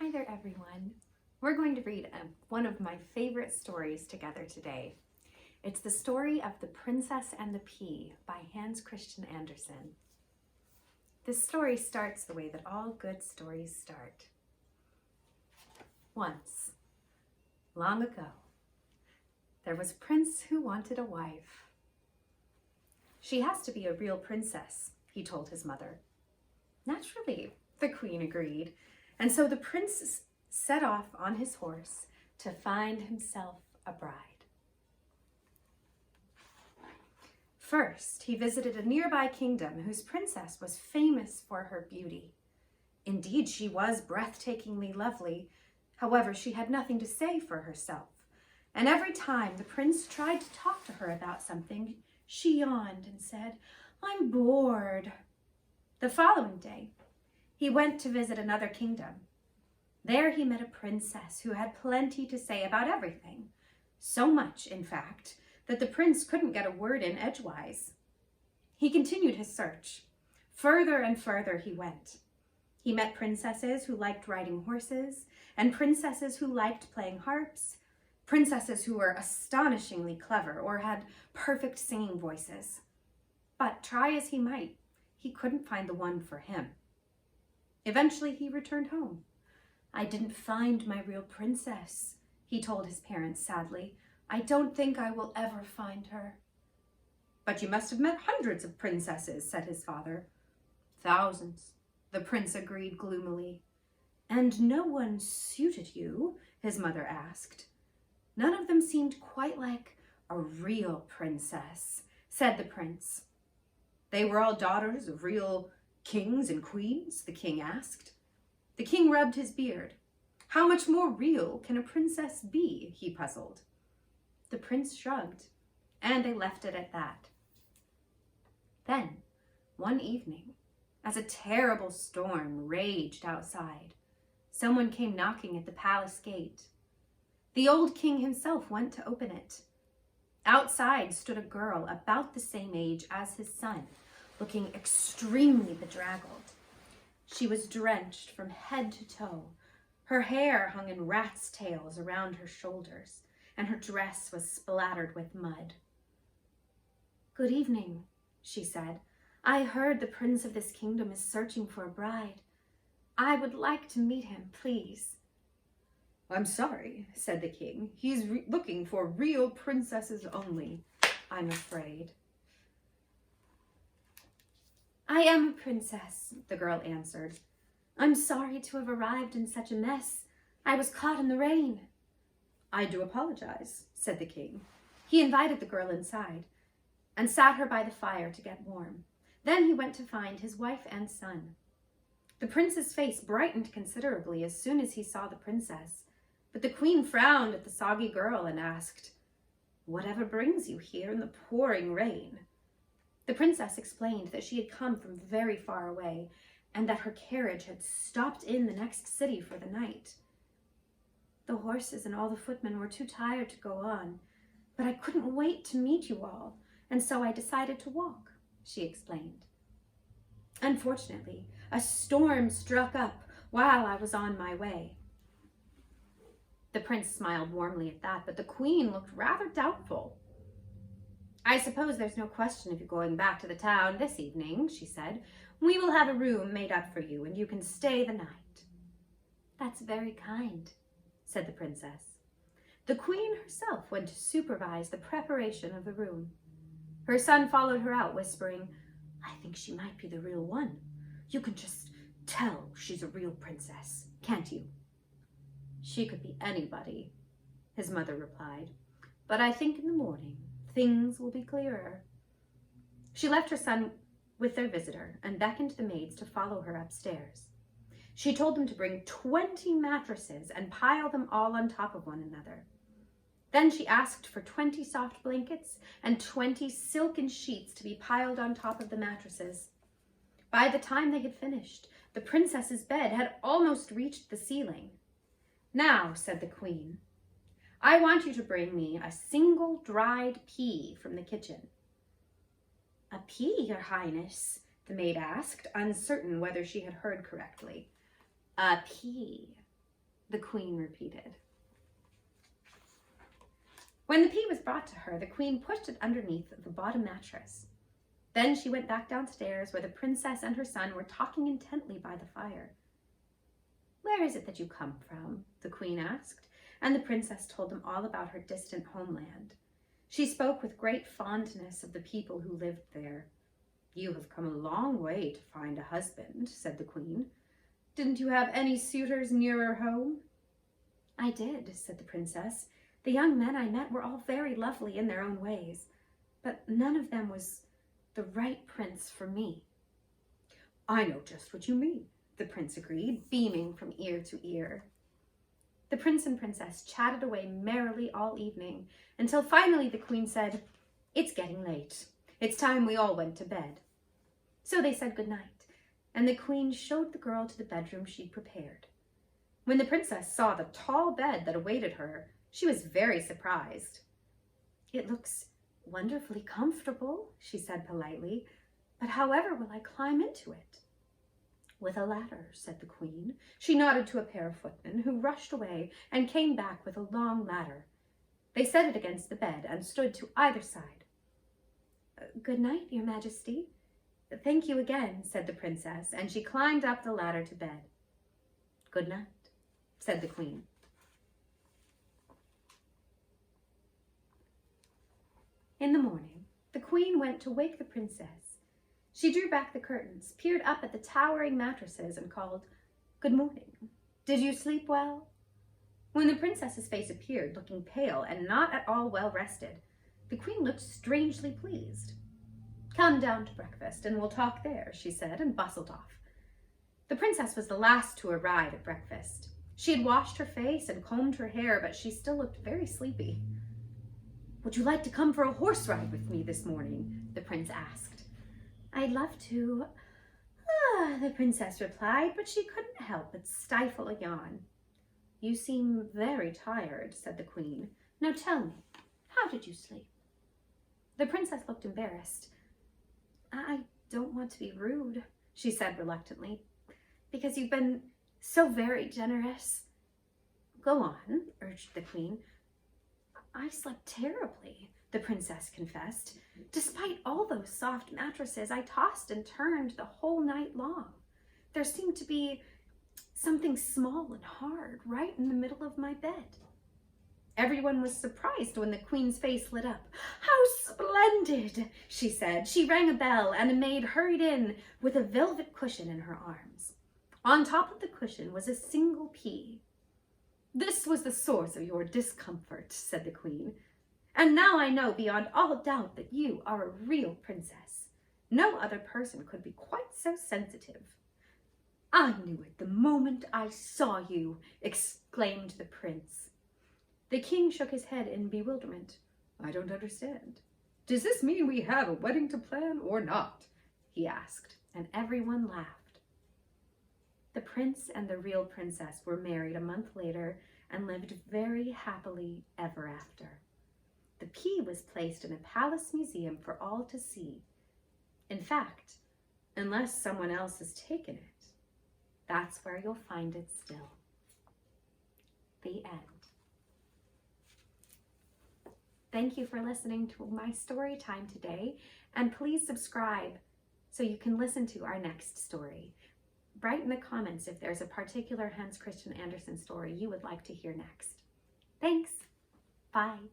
Hi there, everyone. We're going to read one of my favorite stories together today. It's the story of The Princess and the Pea by Hans Christian Andersen. This story starts the way that all good stories start. Once, long ago, there was a prince who wanted a wife. She has to be a real princess, he told his mother. Naturally, the queen agreed, and so the prince set off on his horse to find himself a bride. First, he visited a nearby kingdom whose princess was famous for her beauty. Indeed, she was breathtakingly lovely. However, she had nothing to say for herself, and every time the prince tried to talk to her about something, she yawned and said, "I'm bored." The following day, he went to visit another kingdom. There he met a princess who had plenty to say about everything. So much, in fact, that the prince couldn't get a word in edgewise. He continued his search. Further and further he went. He met princesses who liked riding horses, and princesses who liked playing harps, princesses who were astonishingly clever or had perfect singing voices. But try as he might, he couldn't find the one for him. Eventually he returned home. "I didn't find my real princess," he told his parents sadly. "I don't think I will ever find her." "But you must have met hundreds of princesses," said his father. "Thousands," the prince agreed gloomily. "And no one suited you?" his mother asked. "None of them seemed quite like a real princess," said the prince. "They were all daughters of real kings and queens?" the king asked. The king rubbed his beard. "How much more real can a princess be?" he puzzled. The prince shrugged, and they left it at that. Then, one evening, as a terrible storm raged outside, someone came knocking at the palace gate. The old king himself went to open it. Outside stood a girl about the same age as his son, looking extremely bedraggled. She was drenched from head to toe. Her hair hung in rat's tails around her shoulders, and her dress was splattered with mud. "Good evening," she said. "I heard the prince of this kingdom is searching for a bride. I would like to meet him, please." "I'm sorry," said the king. "He's looking for real princesses only, I'm afraid." "I am a princess," the girl answered. "I'm sorry to have arrived in such a mess. I was caught in the rain." "I do apologize," said the king. He invited the girl inside and sat her by the fire to get warm. Then he went to find his wife and son. The prince's face brightened considerably as soon as he saw the princess, but the queen frowned at the soggy girl and asked, "Whatever brings you here in the pouring rain?" The princess explained that she had come from very far away and that her carriage had stopped in the next city for the night. "The horses and all the footmen were too tired to go on, but I couldn't wait to meet you all, and so I decided to walk," she explained. "Unfortunately, a storm struck up while I was on my way." The prince smiled warmly at that, but the queen looked rather doubtful. "I suppose there's no question of you going back to the town this evening," she said. "We will have a room made up for you, and you can stay the night." "That's very kind," said the princess. The queen herself went to supervise the preparation of the room. Her son followed her out, whispering, "I think she might be the real one. You can just tell she's a real princess, can't you?" "She could be anybody," his mother replied. "But I think in the morning things will be clearer." She left her son with their visitor and beckoned the maids to follow her upstairs. She told them to bring 20 mattresses and pile them all on top of one another. Then she asked for 20 soft blankets and 20 silken sheets to be piled on top of the mattresses. By the time they had finished, the princess's bed had almost reached the ceiling. "Now," said the queen, "I want you to bring me a single dried pea from the kitchen." "A pea, your highness?" the maid asked, uncertain whether she had heard correctly. "A pea," the queen repeated. When the pea was brought to her, the queen pushed it underneath the bottom mattress. Then she went back downstairs where the princess and her son were talking intently by the fire. "Where is it that you come from?" the queen asked, and the princess told them all about her distant homeland. She spoke with great fondness of the people who lived there. "You have come a long way to find a husband," said the queen. "Didn't you have any suitors nearer home?" "I did," said the princess. "The young men I met were all very lovely in their own ways, but none of them was the right prince for me." "I know just what you mean," the prince agreed, beaming from ear to ear. The prince and princess chatted away merrily all evening, until finally the queen said, "It's getting late. It's time we all went to bed." So they said good night, and the queen showed the girl to the bedroom she'd prepared. When the princess saw the tall bed that awaited her, she was very surprised. "It looks wonderfully comfortable," she said politely, "but however will I climb into it?" "With a ladder," said the queen. She nodded to a pair of footmen who rushed away and came back with a long ladder. They set it against the bed and stood to either side. "Good night, your majesty." "Thank you again," said the princess, and she climbed up the ladder to bed. "Good night," said the queen. In the morning, the queen went to wake the princess. She drew back the curtains, peered up at the towering mattresses, and called, "Good morning. Did you sleep well?" When the princess's face appeared, looking pale and not at all well rested, the queen looked strangely pleased. "Come down to breakfast, and we'll talk there," she said, and bustled off. The princess was the last to arrive at breakfast. She had washed her face and combed her hair, but she still looked very sleepy. "Would you like to come for a horse ride with me this morning?" the prince asked. "I'd love to," the princess replied, but she couldn't help but stifle a yawn. "You seem very tired," said the queen. "Now tell me, how did you sleep?" The princess looked embarrassed. "I don't want to be rude," she said reluctantly, "because you've been so very generous." "Go on," urged the queen. "I slept terribly," the princess confessed. "Despite all those soft mattresses, I tossed and turned the whole night long. There seemed to be something small and hard right in the middle of my bed." Everyone was surprised when the queen's face lit up. "How splendid!" she said. She rang a bell, and a maid hurried in with a velvet cushion in her arms. On top of the cushion was a single pea. "This was the source of your discomfort," said the queen. "And now I know beyond all doubt that you are a real princess. No other person could be quite so sensitive." "I knew it the moment I saw you," exclaimed the prince. The king shook his head in bewilderment. "I don't understand. Does this mean we have a wedding to plan or not?" he asked, and everyone laughed. The prince and the real princess were married a month later and lived very happily ever after. The pea was placed in a palace museum for all to see. In fact, unless someone else has taken it, that's where you'll find it still. The end. Thank you for listening to my story time today, and please subscribe so you can listen to our next story. Write in the comments if there's a particular Hans Christian Andersen story you would like to hear next. Thanks. Bye.